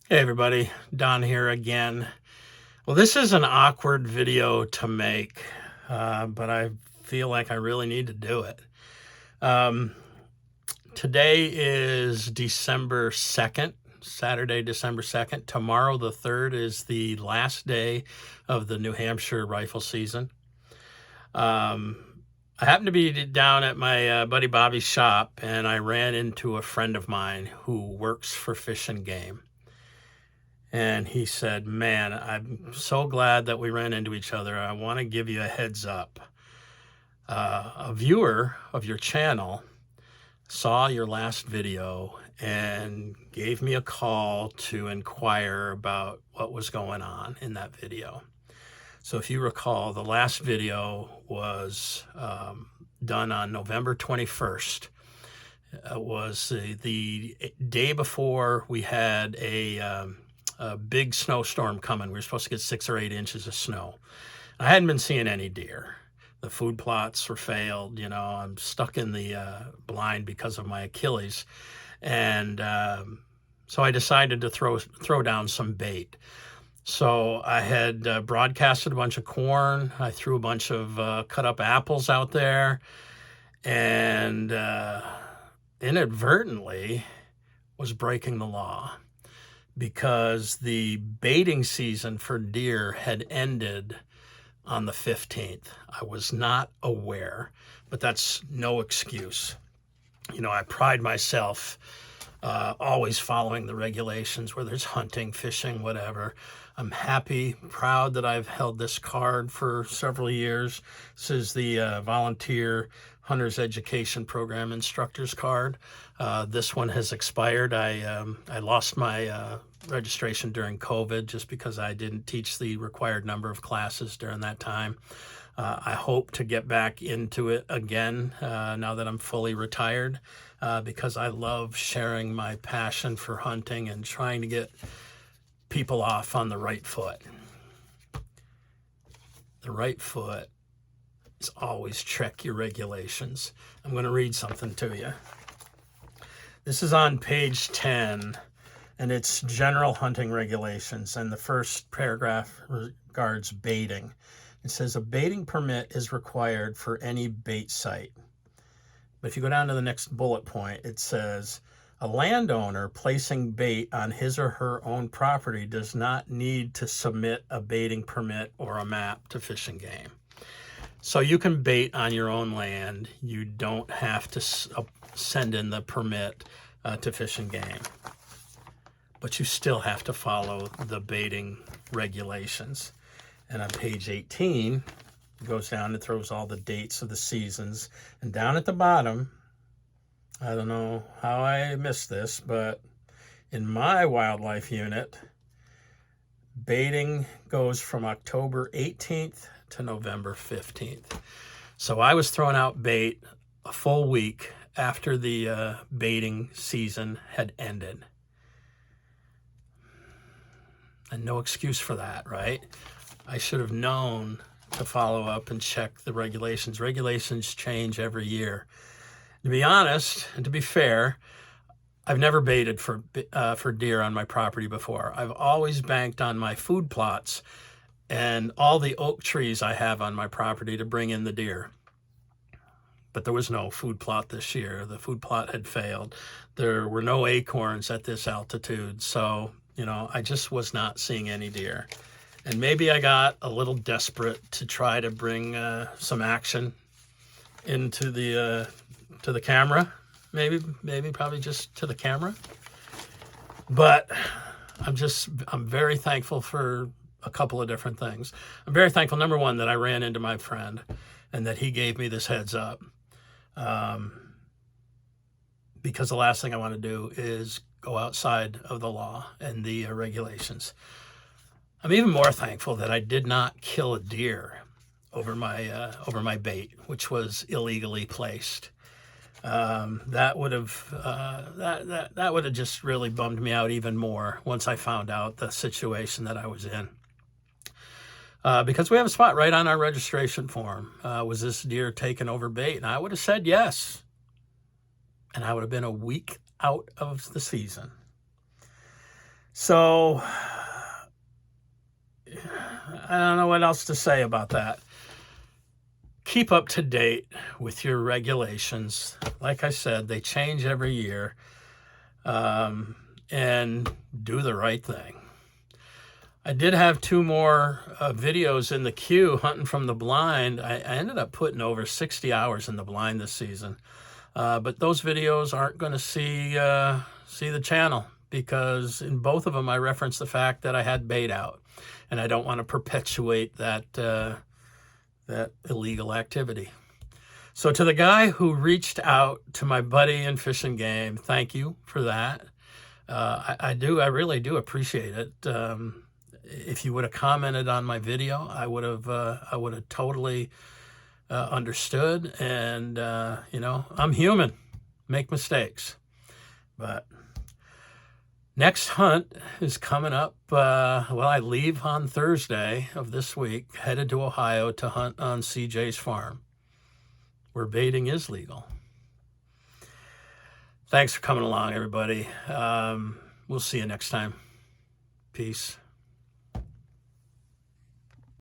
Hey everybody, Don here again. Well, this is an awkward video to make, but I feel like I really need to do it. Um, Today is December 2nd, Saturday, December 2nd. Tomorrow, the 3rd, is the last day of the New Hampshire rifle season. I happened to be down at my buddy Bobby's shop, and I ran into a friend of mine who works for Fish and Game. And he said, man, I'm so glad that we ran into each other. I want to give you a heads up. A viewer of your channel saw your last video and gave me a call to inquire about what was going on in that video. So if you recall, the last video was done on November 21st. It was the day before we had a big snowstorm coming. We were supposed to get 6 or 8 inches of snow. I hadn't been seeing any deer. The food plots were failed. I'm stuck in the blind because of my Achilles. And so I decided to throw down some bait. So I had broadcasted a bunch of corn. I threw a bunch of cut up apples out there, and inadvertently was breaking the law, because the baiting season for deer had ended on the 15th. I was not aware, but that's no excuse. I pride myself always following the regulations, whether it's hunting, fishing, whatever. I'm happy, proud that I've held this card for several years. This is the Volunteer Hunters Education Program Instructor's Card. This one has expired. I lost my registration during COVID just because I didn't teach the required number of classes during that time. I hope to get back into it again now that I'm fully retired, because I love sharing my passion for hunting and trying to get people off on the right foot. The right foot is always check your regulations. I'm going to read something to you. This is on page 10, and it's general hunting regulations, and the first paragraph regards baiting. It says a baiting permit is required for any bait site. But if you go down to the next bullet point, it says a landowner placing bait on his or her own property does not need to submit a baiting permit or a map to Fish and Game. So you can bait on your own land. You don't have to send in the permit to Fish and Game. But you still have to follow the baiting regulations. And on page 18, it goes down and throws all the dates of the seasons. And down at the bottom, I don't know how I missed this, but in my wildlife unit, baiting goes from October 18th to November 15th. So I was throwing out bait a full week after the baiting season had ended. And no excuse for that, right? I should have known to follow up and check the regulations. Regulations change every year. To be honest, and to be fair, I've never baited for deer on my property before. I've always banked on my food plots and all the oak trees I have on my property to bring in the deer. But there was no food plot this year. The food plot had failed. There were no acorns at this altitude. So, I just was not seeing any deer. And maybe I got a little desperate to try to bring some action into the to the camera. Maybe probably just to the camera. But I'm very thankful for a couple of different things. I'm very thankful, number one, that I ran into my friend and that he gave me this heads up. Because the last thing I want to do is go outside of the law and the regulations. I'm even more thankful that I did not kill a deer over my bait, which was illegally placed. That would have just really bummed me out even more once I found out the situation that I was in. Because we have a spot right on our registration form. Was this deer taken over bait? And I would have said yes. And I would have been a week out of the season. So I don't know what else to say about that. Keep up to date with your regulations. Like I said, they change every year, and do the right thing. I did have 2 more videos in the queue, hunting from the blind. I ended up putting over 60 hours in the blind this season. But those videos aren't going to see the channel, because in both of them I referenced the fact that I had bait out, and I don't want to perpetuate that illegal activity. So to the guy who reached out to my buddy in Fish and Game, thank you for that. I really do appreciate it. If you would have commented on my video, I would have totally understood. And I'm human, make mistakes. But next hunt is coming up. I leave on Thursday of this week, headed to Ohio to hunt on CJ's farm, where baiting is legal. Thanks for coming along, everybody. We'll see you next time. Peace.